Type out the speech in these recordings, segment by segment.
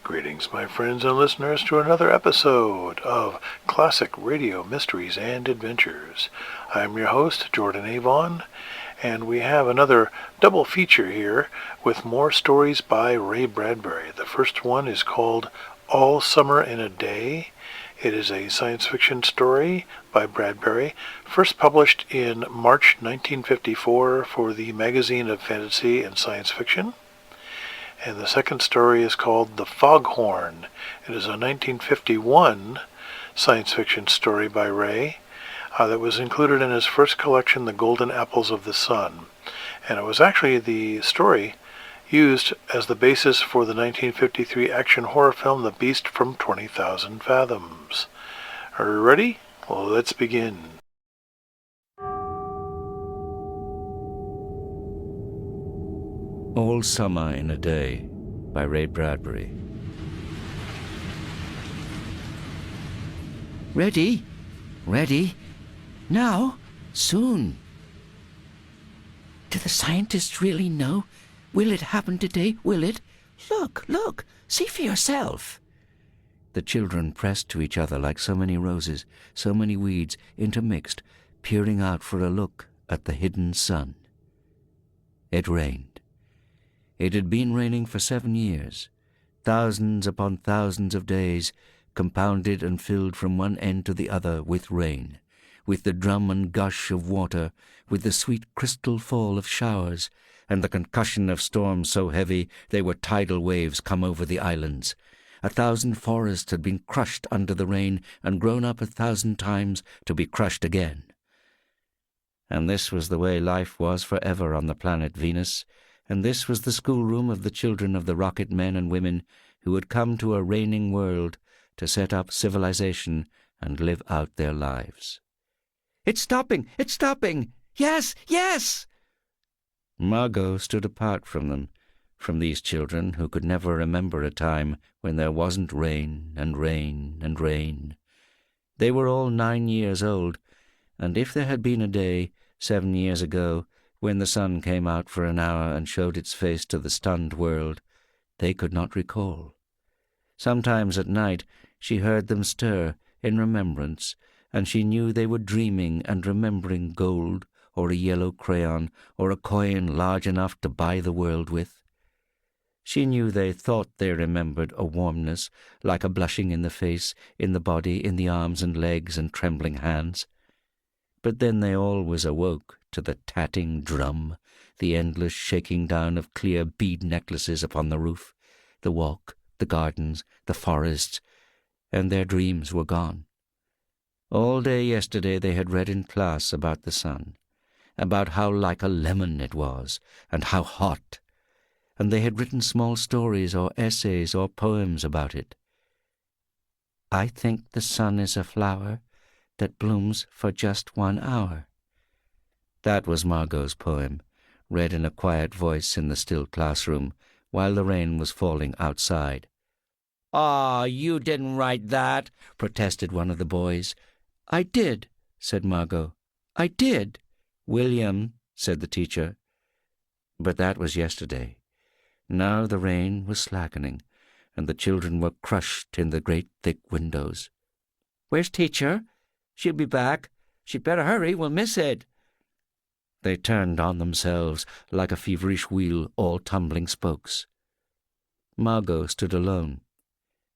Greetings, my friends and listeners, to another episode of Classic Radio Mysteries and Adventures. I'm your host, Jordan Avon, and we have another double feature here with more stories by Ray Bradbury. The first one is called All Summer in a Day. It is a science fiction story by Bradbury, first published in March 1954 for the Magazine of Fantasy and Science Fiction. And the second story is called The Foghorn. It is a 1951 science fiction story by Ray that was included in his first collection, The Golden Apples of the Sun. And it was actually the story used as the basis for the 1953 action horror film The Beast from 20,000 Fathoms. Are you ready? Well, let's begin. All Summer in a Day by Ray Bradbury. Ready? Ready? Now? Soon. Do the scientists really know? Will it happen today? Will it? Look, see for yourself. The children pressed to each other like so many roses, so many weeds intermixed, peering out for a look at the hidden sun. It rained. It had been raining for 7 years, thousands upon thousands of days, compounded and filled from one end to the other with rain, with the drum and gush of water, with the sweet crystal fall of showers, and the concussion of storms so heavy they were tidal waves come over the islands. 1,000 forests had been crushed under the rain and grown up 1,000 times to be crushed again. And this was the way life was forever on the planet Venus, and this was the schoolroom of the children of the rocket men and women who had come to a raining world to set up civilization and live out their lives. It's stopping! It's stopping! Yes! Yes! Margot stood apart from them, from these children who could never remember a time when there wasn't rain and rain and rain. They were all 9 years old, and if there had been a day 7 years ago when the sun came out for an hour and showed its face to the stunned world, they could not recall. Sometimes at night she heard them stir in remembrance, and she knew they were dreaming and remembering gold, or a yellow crayon, or a coin large enough to buy the world with. She knew they thought they remembered a warmness, like a blushing in the face, in the body, in the arms and legs and trembling hands. But then they always awoke to the tatting drum, the endless shaking down of clear bead necklaces upon the roof, the walk, the gardens, the forests, and their dreams were gone. All day yesterday they had read in class about the sun, about how like a lemon it was, and how hot, and they had written small stories or essays or poems about it. I think the sun is a flower that blooms for just 1 hour. That was Margot's poem, read in a quiet voice in the still classroom, while the rain was falling outside. "Ah, you didn't write that," protested one of the boys. "I did," said Margot. "I did." "William," said the teacher. But that was yesterday. Now the rain was slackening, and the children were crushed in the great thick windows. "Where's teacher? She'll be back. She'd better hurry, we'll miss it." They turned on themselves like a feverish wheel, all tumbling spokes. Margot stood alone.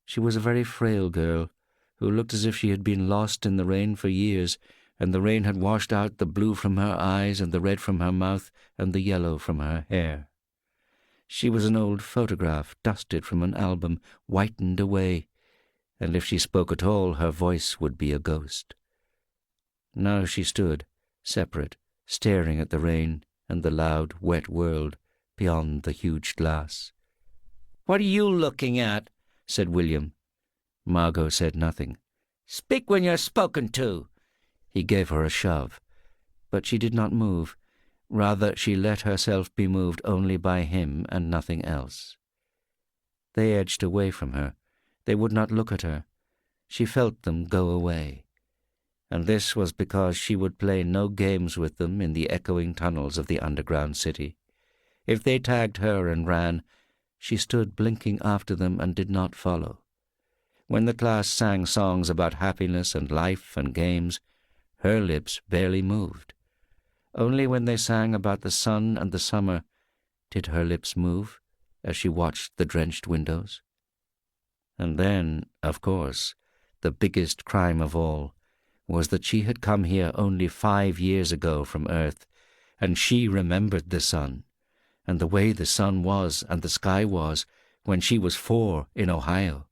She was a very frail girl, who looked as if she had been lost in the rain for years, and the rain had washed out the blue from her eyes and the red from her mouth and the yellow from her hair. She was an old photograph, dusted from an album, whitened away, and if she spoke at all, her voice would be a ghost. Now she stood, separate, staring at the rain and the loud, wet world beyond the huge glass. "What are you looking at?" said William. Margot said nothing. "Speak when you're spoken to." He gave her a shove, but she did not move. Rather, she let herself be moved only by him and nothing else. They edged away from her. They would not look at her. She felt them go away. And this was because she would play no games with them in the echoing tunnels of the underground city. If they tagged her and ran, She stood blinking after them and did not follow. When the class sang songs about happiness and life and games, her lips barely moved. Only when they sang about the sun and the summer did her lips move as she watched the drenched windows. And then, of course, the biggest crime of all was that she had come here only 5 years ago from Earth, and she remembered the sun, and the way the sun was and the sky was when she was 4 in Ohio.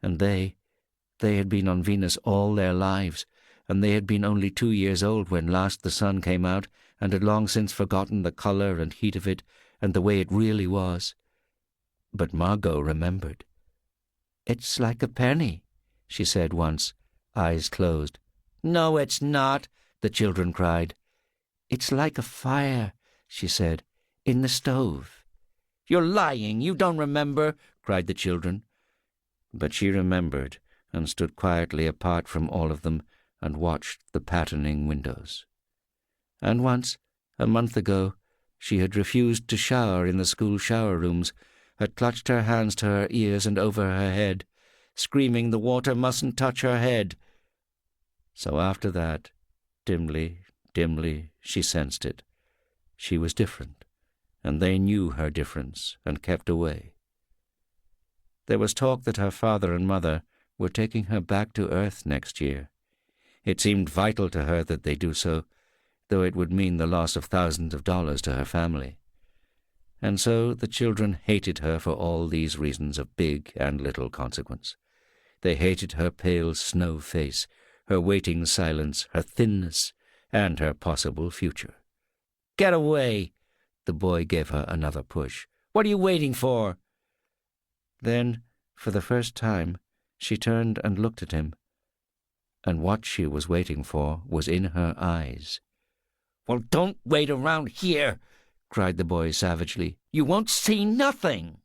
And they had been on Venus all their lives, and they had been only 2 years old when last the sun came out, and had long since forgotten the color and heat of it and the way it really was. But Margot remembered. "It's like a penny," she said once, eyes closed. "No, it's not," the children cried. "It's like a fire," she said, "in the stove." "You're lying, you don't remember," cried the children. But she remembered, and stood quietly apart from all of them and watched the patterning windows. And once, a month ago, she had refused to shower in the school shower rooms, had clutched her hands to her ears and over her head, screaming the water mustn't touch her head. So after that, dimly, she sensed it. She was different, and they knew her difference and kept away. There was talk that her father and mother were taking her back to Earth next year. It seemed vital to her that they do so, though it would mean the loss of thousands of dollars to her family. And so the children hated her for all these reasons of big and little consequence. They hated her pale snow face, her waiting silence, her thinness, and her possible future. "Get away!" The boy gave her another push. "What are you waiting for?" Then, for the first time, she turned and looked at him, and what she was waiting for was in her eyes. "Well, don't wait around here!" cried the boy savagely. "You won't see nothing!"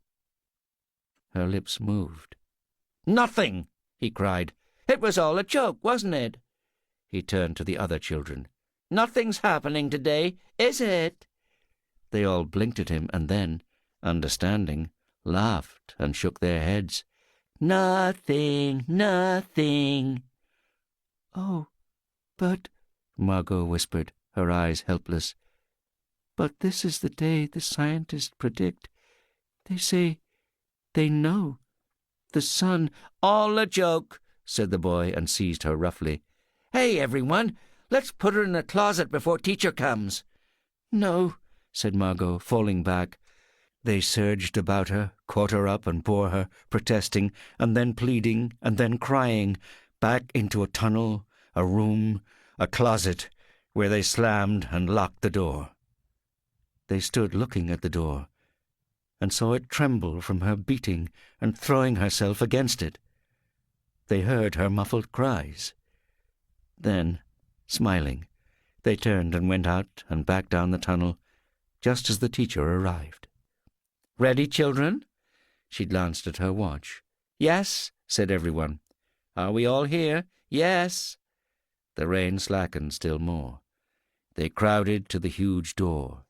Her lips moved. "Nothing!" he cried. "It was all a joke, wasn't it?" He turned to the other children. "Nothing's happening today, is it?" They all blinked at him and then, understanding, laughed and shook their heads. "Nothing, nothing." "Oh, but," Margot whispered, her eyes helpless, "but this is the day the scientists predict. They say they know. The sun—" "All a joke," said the boy and seized her roughly. "Hey, everyone, let's put her in the closet before teacher comes." "No," said Margot, falling back. They surged about her, caught her up and bore her, protesting, and then pleading, and then crying, back into a tunnel, a room, a closet, where they slammed and locked the door. They stood looking at the door, and saw it tremble from her beating and throwing herself against it. They heard her muffled cries. Then, smiling, they turned and went out and back down the tunnel, just as the teacher arrived. "Ready, children?" She glanced at her watch. "Yes," said everyone. "Are we all here?" "Yes." The rain slackened still more. They crowded to the huge door.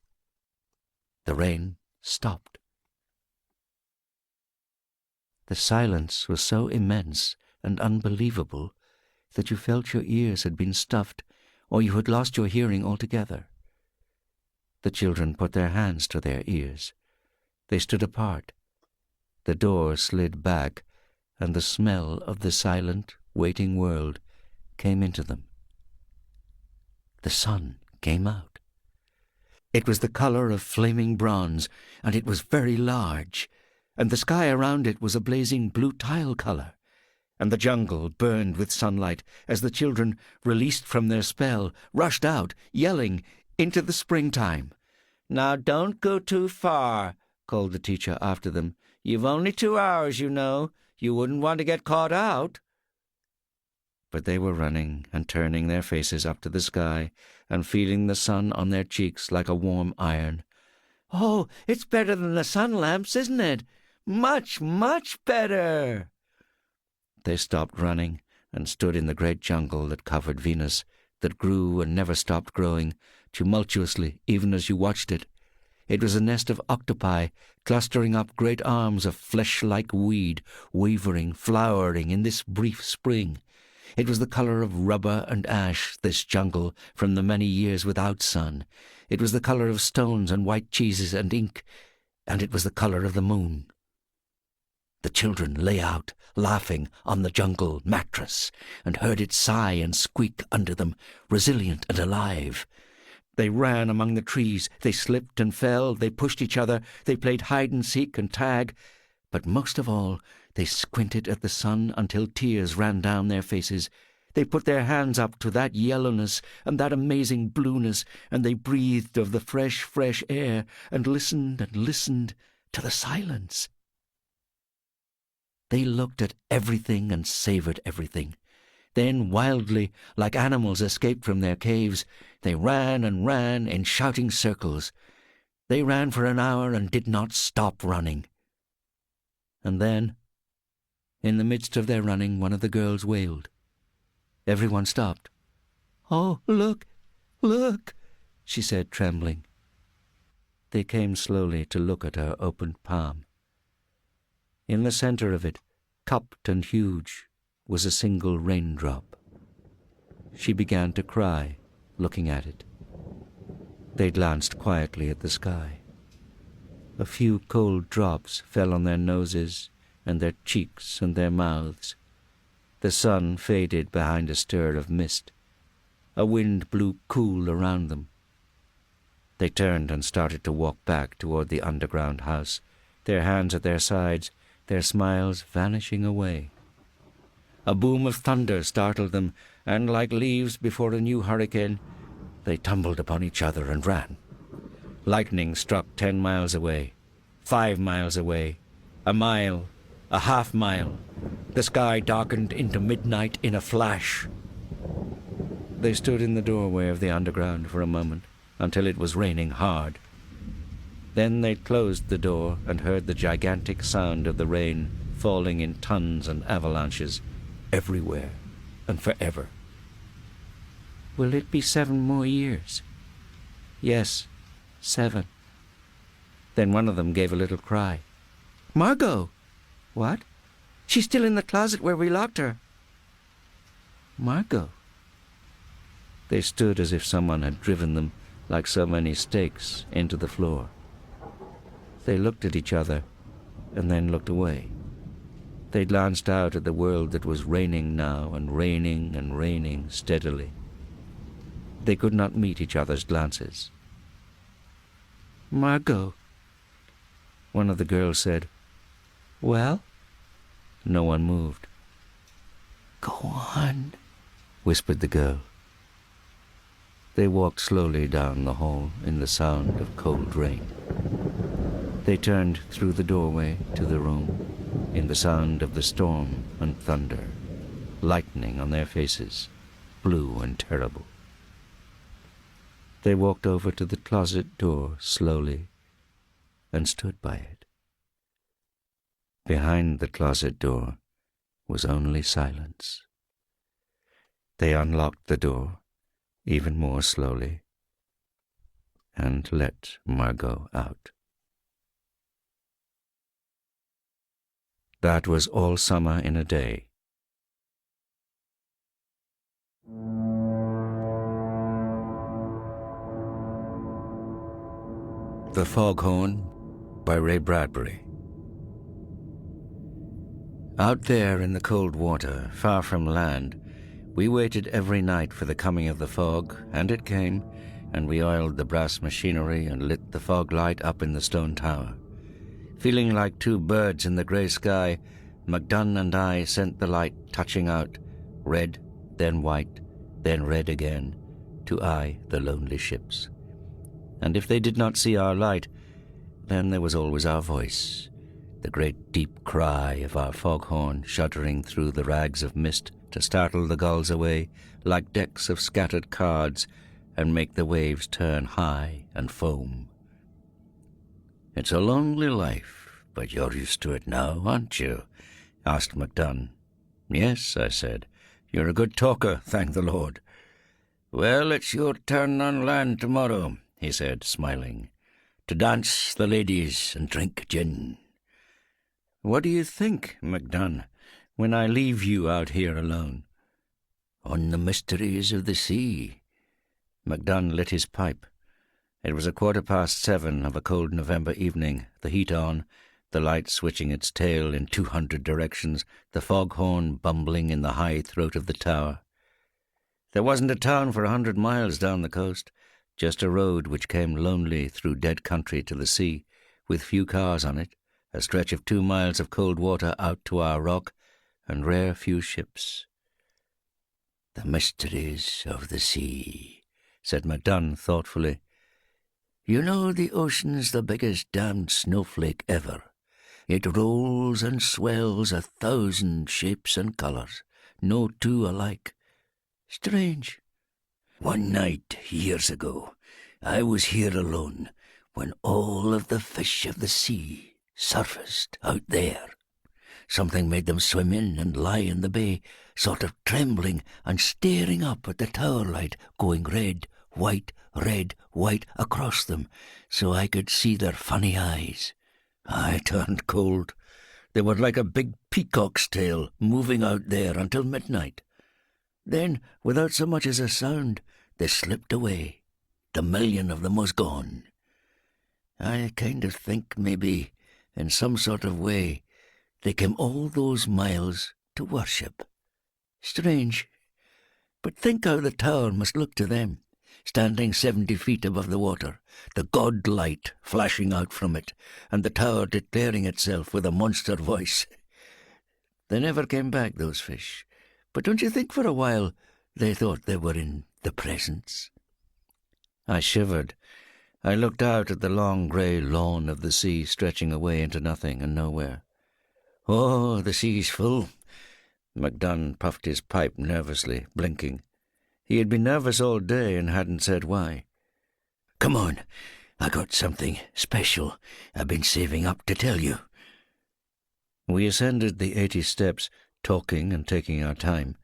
The rain stopped. The silence was so immense and unbelievable that you felt your ears had been stuffed or you had lost your hearing altogether. The children put their hands to their ears. They stood apart. The door slid back, and the smell of the silent, waiting world came into them. The sun came out. It was the color of flaming bronze, and it was very large, and the sky around it was a blazing blue tile color, and the jungle burned with sunlight as the children, released from their spell, rushed out, yelling, into the springtime. "Now don't go too far," called the teacher after them. "You've only 2 hours, you know. You wouldn't want to get caught out." But they were running and turning their faces up to the sky and feeling the sun on their cheeks like a warm iron. "Oh, it's better than the sun lamps, isn't it? Much, much better." They stopped running and stood in the great jungle that covered Venus, that grew and never stopped growing, tumultuously even as you watched it. It was a nest of octopi, clustering up great arms of flesh-like weed, wavering, flowering in this brief spring. It was the color of rubber and ash, this jungle, from the many years without sun. It was the color of stones and white cheeses and ink, and it was the color of the moon. The children lay out, laughing, on the jungle mattress, and heard it sigh and squeak under them, resilient and alive. They ran among the trees, they slipped and fell, they pushed each other, they played hide-and-seek and tag, but most of all, they squinted at the sun until tears ran down their faces. They put their hands up to that yellowness and that amazing blueness, and they breathed of the fresh, fresh air, and listened to the silence. They looked at everything and savored everything. Then, wildly, like animals escaped from their caves, they ran and ran in shouting circles. They ran for an hour and did not stop running. And then, in the midst of their running, one of the girls wailed. Everyone stopped. "Oh, look, look," she said, trembling. They came slowly to look at her opened palm. In the center of it, cupped and huge, was a single raindrop. She began to cry, looking at it. They glanced quietly at the sky. A few cold drops fell on their noses and their cheeks and their mouths. The sun faded behind a stir of mist. A wind blew cool around them. They turned and started to walk back toward the underground house, their hands at their sides, their smiles vanishing away. A boom of thunder startled them, and like leaves before a new hurricane, they tumbled upon each other and ran. Lightning struck 10 miles away, 5 miles away, a mile, a half mile. The sky darkened into midnight in a flash. They stood in the doorway of the underground for a moment, until it was raining hard. Then they closed the door and heard the gigantic sound of the rain falling in tons and avalanches everywhere and forever. "Will it be 7 more years?" "Yes, 7. Then one of them gave a little cry. "Margot!" "What?" "She's still in the closet where we locked her." "Margot?" They stood as if someone had driven them, like so many stakes, into the floor. They looked at each other, and then looked away. They glanced out at the world that was raining now, and raining steadily. They could not meet each other's glances. "Margot," one of the girls said. "Well?" No one moved. "Go on," whispered the girl. They walked slowly down the hall in the sound of cold rain. They turned through the doorway to the room in the sound of the storm and thunder, lightning on their faces, blue and terrible. They walked over to the closet door slowly and stood by it. Behind the closet door was only silence. They unlocked the door even more slowly and let Margot out. That was all summer in a day. The Foghorn by Ray Bradbury. Out there in the cold water, far from land, we waited every night for the coming of the fog, and it came, and we oiled the brass machinery and lit the fog light up in the stone tower. Feeling like 2 birds in the grey sky, MacDunn and I sent the light touching out, red, then white, then red again, to eye the lonely ships. And if they did not see our light, then there was always our voice, the great deep cry of our foghorn shuddering through the rags of mist to startle the gulls away like decks of scattered cards and make the waves turn high and foam. "It's a lonely life, but you're used to it now, aren't you?" asked MacDunn. "Yes," I said. "You're a good talker, thank the Lord." "Well, it's your turn on land tomorrow," he said, smiling. to dance the ladies and drink gin. What do you think, MacDunn, when I leave you out here alone? On the mysteries of the sea. MacDunn lit his pipe. It was 7:15 of a cold November evening, the heat on, the light switching its tail in 200 directions, the foghorn bumbling in the high throat of the tower. There wasn't a town for 100 miles down the coast, just a road which came lonely through dead country to the sea, with few cars on it, a stretch of 2 miles of cold water out to our rock, and rare few ships. The mysteries of the sea, said MacDunn thoughtfully. You know the ocean's the biggest damned snowflake ever. It rolls and swells 1,000 shapes and colours, no two alike. Strange. One night, years ago, I was here alone when all of the fish of the sea surfaced out there. Something made them swim in and lie in the bay, sort of trembling and staring up at the tower light, going red, white across them, so I could see their funny eyes. I turned cold. They were like a big peacock's tail moving out there until midnight. Then, without so much as a sound, they slipped away. The million of them was gone. I kind of think maybe, in some sort of way, they came all those miles to worship. Strange. But think how the tower must look to them, standing 70 feet above the water, the god light flashing out from it, and the tower declaring itself with a monster voice. They never came back, those fish, but don't you think for a while they thought they were in the presence? I shivered. I looked out at the long grey lawn of the sea stretching away into nothing and nowhere. Oh, the sea's full. MacDunn puffed his pipe nervously, blinking. He had been nervous all day and hadn't said why. Come on, I got something special I've been saving up to tell you. We ascended the 80 steps, talking and taking our time.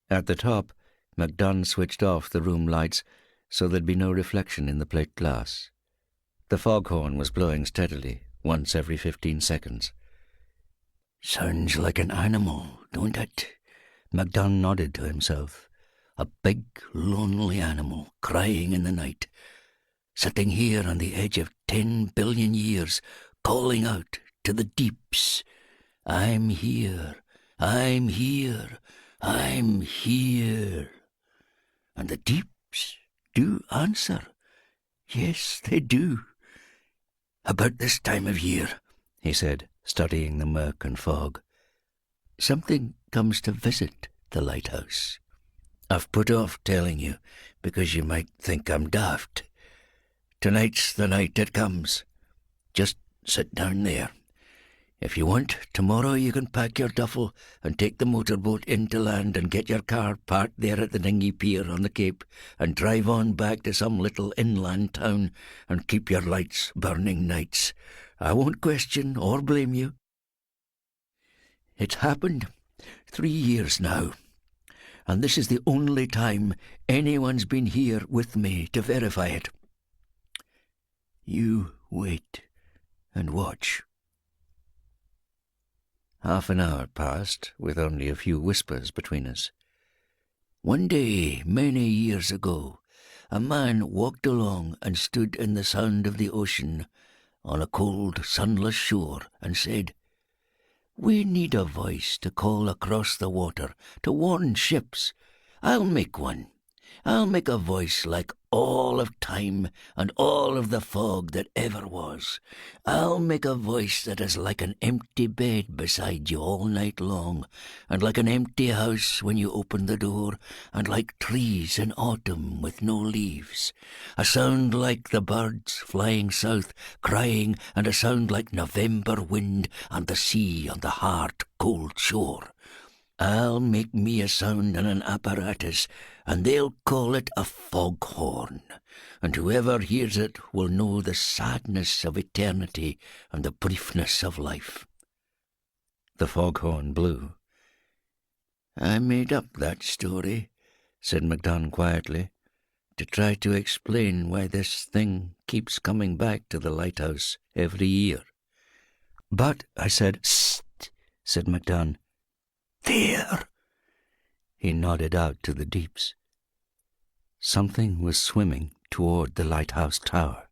At the top, MacDunn switched off the room lights so there'd be no reflection in the plate glass. The foghorn was blowing steadily, once every 15 seconds. Sounds like an animal, don't it? MacDunn nodded to himself. A big, lonely animal crying in the night, sitting here on the edge of 10 billion years, calling out to the deeps. I'm here, I'm here, I'm here. And the deeps do answer. Yes, they do. About this time of year, he said, studying the murk and fog, something comes to visit the lighthouse. I've put off telling you because you might think I'm daft. Tonight's the night it comes. Just sit down there. If you want, tomorrow you can pack your duffel and take the motorboat into land and get your car parked there at the dinghy pier on the Cape and drive on back to some little inland town and keep your lights burning nights. I won't question or blame you. It's happened 3 years now, and this is the only time anyone's been here with me to verify it. You wait and watch. Half an hour passed, with only a few whispers between us. One day, many years ago, a man walked along and stood in the sound of the ocean on a cold, sunless shore and said, "We need a voice to call across the water, to warn ships. I'll make one. I'll make a voice like all of time and all of the fog that ever was. I'll make a voice that is like an empty bed beside you all night long, and like an empty house when you open the door, and like trees in autumn with no leaves. A sound like the birds flying south, crying, and a sound like November wind and the sea on the hard, cold shore. I'll make me a sound and an apparatus, and they'll call it a foghorn, and whoever hears it will know the sadness of eternity and the briefness of life." The foghorn blew. "I made up that story," said MacDunn quietly. to try to explain why this thing keeps coming back to the lighthouse every year. But, I said, "Sst," said MacDonne. "There." He nodded out to the deeps. Something was swimming toward the lighthouse tower.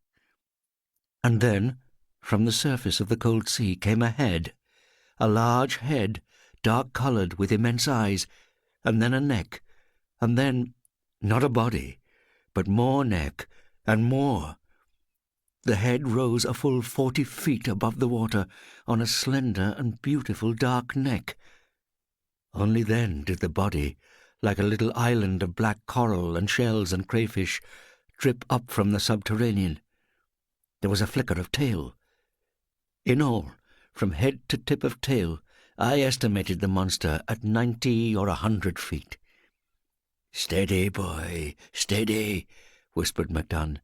And then, from the surface of the cold sea came a head, a large head, dark-coloured with immense eyes, and then a neck, and then, not a body, but more neck, and more. The head rose a full 40 feet above the water on a slender and beautiful dark neck. Only then did the body, like a little island of black coral and shells and crayfish, drip up from the subterranean. There was a flicker of tail. In all, from head to tip of tail, I estimated the monster at 90 or 100 feet. "Steady, boy, steady," whispered MacDonne.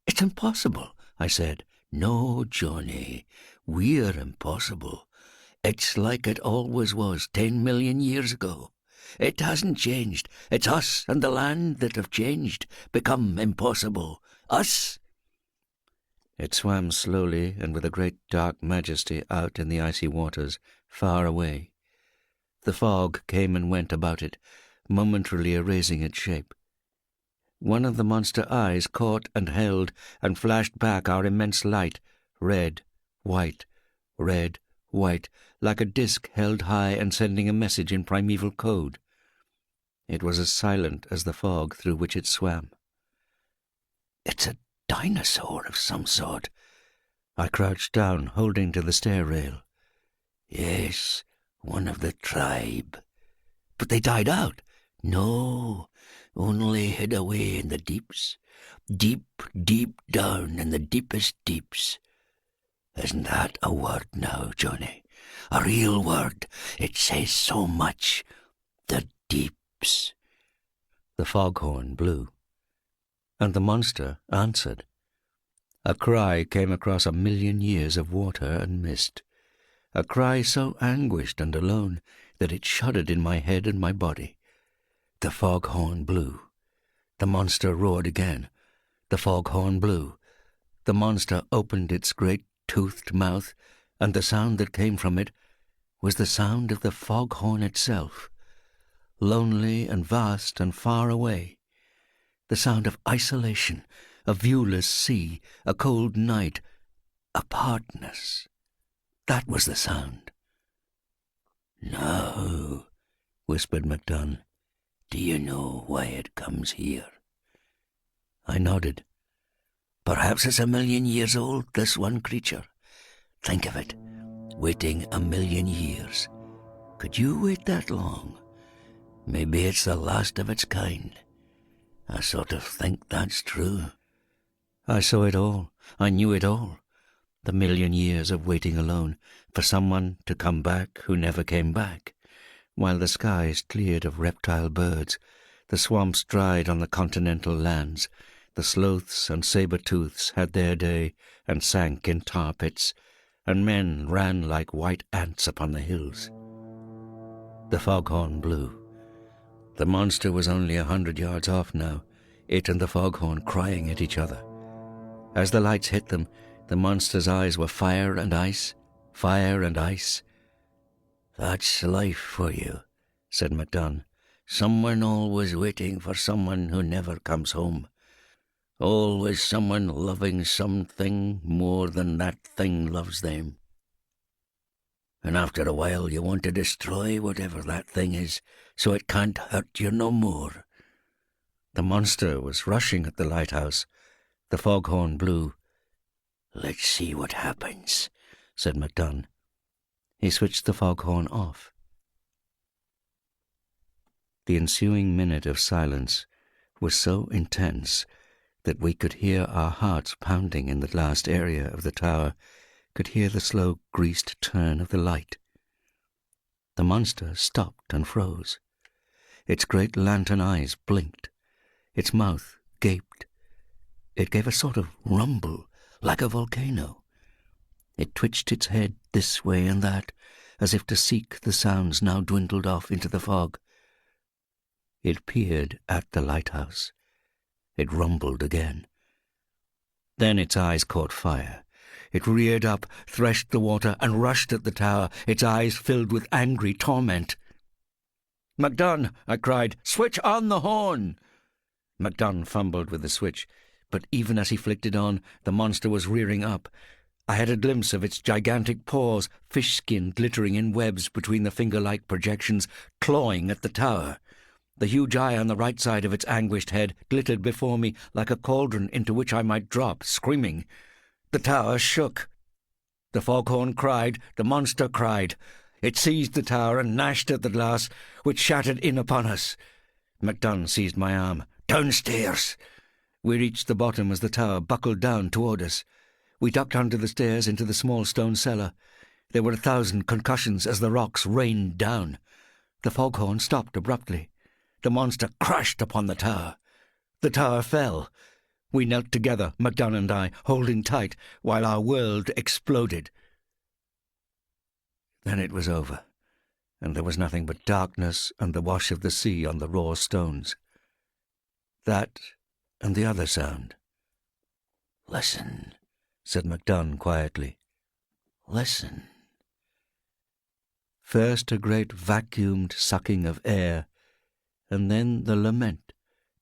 "It's impossible," I said. "No, Johnny, we're impossible. It's like it always was 10 million years ago. It hasn't changed. It's us and the land that have changed, become impossible. Us." It swam slowly and with a great dark majesty out in the icy waters, far away. The fog came and went about it, momentarily erasing its shape. One of the monster eyes caught and held and flashed back our immense light, red, white, like a disk held high and sending a message in primeval code. It was as silent as the fog through which it swam. "It's a dinosaur of some sort." I crouched down, holding to the stair rail. "Yes, one of the tribe." "But they died out." "No, only hid away in the deeps. Deep, deep down in the deepest deeps. Isn't that a word now, Johnny? A real word. It says so much. The deeps." The foghorn blew, and the monster answered. A cry came across 1,000,000 years of water and mist, a cry so anguished and alone that it shuddered in my head and my body. The foghorn blew. The monster roared again. The foghorn blew. The monster opened its great toothed mouth, and the sound that came from it was the sound of the foghorn itself, lonely and vast and far away, the sound of isolation, a viewless sea, a cold night, apartness. That was the sound. "Now," whispered MacDonne, "do you know why it comes here?" I nodded. "Perhaps it's 1,000,000 years old, this one creature. Think of it, waiting 1,000,000 years. Could you wait that long? Maybe it's the last of its kind. I sort of think that's true." I saw it all. I knew it all. The 1,000,000 years of waiting alone for someone to come back who never came back, while the skies cleared of reptile birds, the swamps dried on the continental lands, the sloths and saber-tooths had their day and sank in tar pits, and men ran like white ants upon the hills. The foghorn blew. The monster was only 100 yards off now, it and the foghorn crying at each other. As the lights hit them, the monster's eyes were fire and ice, fire and ice. "That's life for you," said MacDonne. "Someone always waiting for someone who never comes home. Always someone loving something more than that thing loves them. And after a while you want to destroy whatever that thing is, so it can't hurt you no more." The monster was rushing at the lighthouse. The foghorn blew. "Let's see what happens," said MacDonne. He switched the foghorn off. The ensuing minute of silence was so intense that we could hear our hearts pounding in the last area of the tower, could hear the slow greased turn of the light. The monster stopped and froze. Its great lantern eyes blinked. Its mouth gaped. It gave a sort of rumble, like a volcano. It twitched its head this way and that, as if to seek the sounds now dwindled off into the fog. It peered at the lighthouse. It rumbled again. Then its eyes caught fire. It reared up, threshed the water, and rushed at the tower, its eyes filled with angry torment. "MacDunn!" I cried. "Switch on the horn!" MacDunn fumbled with the switch, but even as he flicked it on, the monster was rearing up. I had a glimpse of its gigantic paws, fish-skin glittering in webs between the finger-like projections, clawing at the tower. The huge eye on the right side of its anguished head glittered before me like a cauldron into which I might drop, screaming. The tower shook. The foghorn cried, the monster cried. It seized the tower and gnashed at the glass, which shattered in upon us. MacDunn seized my arm. "Downstairs!" We reached the bottom as the tower buckled down toward us. We ducked under the stairs into the small stone cellar. There were 1,000 concussions as the rocks rained down. The foghorn stopped abruptly. The monster crashed upon the tower. The tower fell. We knelt together, MacDunn and I, holding tight, while our world exploded. Then it was over, and there was nothing but darkness and the wash of the sea on the raw stones. That and the other sound. "Listen," said MacDunn quietly. "Listen." First a great vacuumed sucking of air, and then the lament,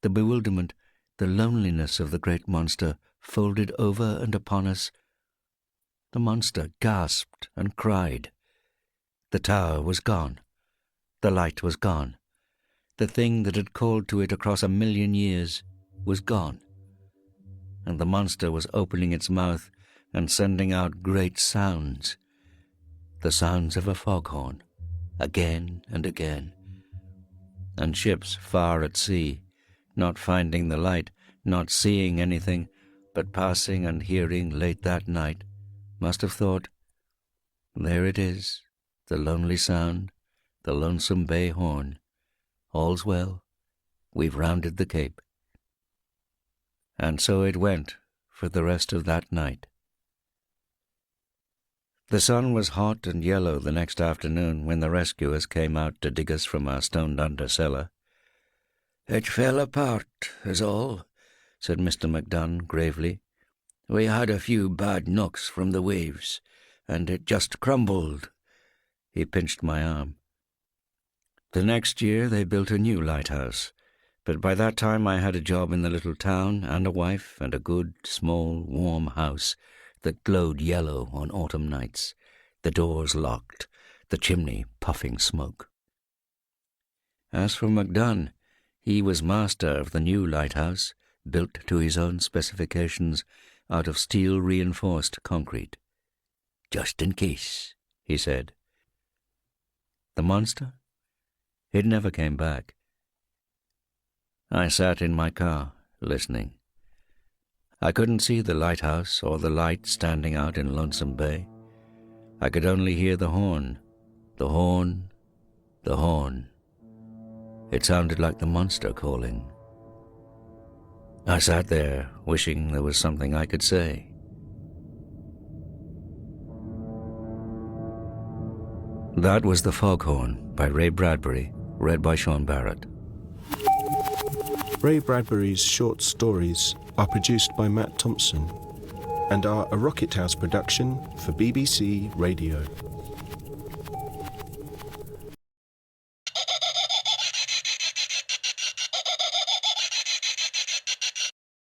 the bewilderment, the loneliness of the great monster folded over and upon us. The monster gasped and cried. The tower was gone. The light was gone. The thing that had called to it across 1,000,000 years was gone. And the monster was opening its mouth and sending out great sounds. The sounds of a foghorn, again and again. And ships far at sea, not finding the light, not seeing anything, but passing and hearing late that night, must have thought, "There it is, the lonely sound, the lonesome bay horn. All's well, we've rounded the cape." And so it went for the rest of that night. The sun was hot and yellow the next afternoon when the rescuers came out to dig us from our stoned-under cellar. "It fell apart, is all," said Mr. MacDunn gravely. "We had a few bad knocks from the waves, and it just crumbled." He pinched my arm. The next year they built a new lighthouse, but by that time I had a job in the little town and a wife and a good, small, warm house that glowed yellow on autumn nights, the doors locked, the chimney puffing smoke. As for MacDunn, he was master of the new lighthouse, built to his own specifications out of steel-reinforced concrete. "Just in case," he said. The monster? It never came back. I sat in my car, listening. I couldn't see the lighthouse or the light standing out in Lonesome Bay. I could only hear the horn, the horn, the horn. It sounded like the monster calling. I sat there, wishing there was something I could say. That was The Foghorn by Ray Bradbury, read by Sean Barrett. Ray Bradbury's short stories are produced by Matt Thompson and are a Rocket House production for BBC Radio.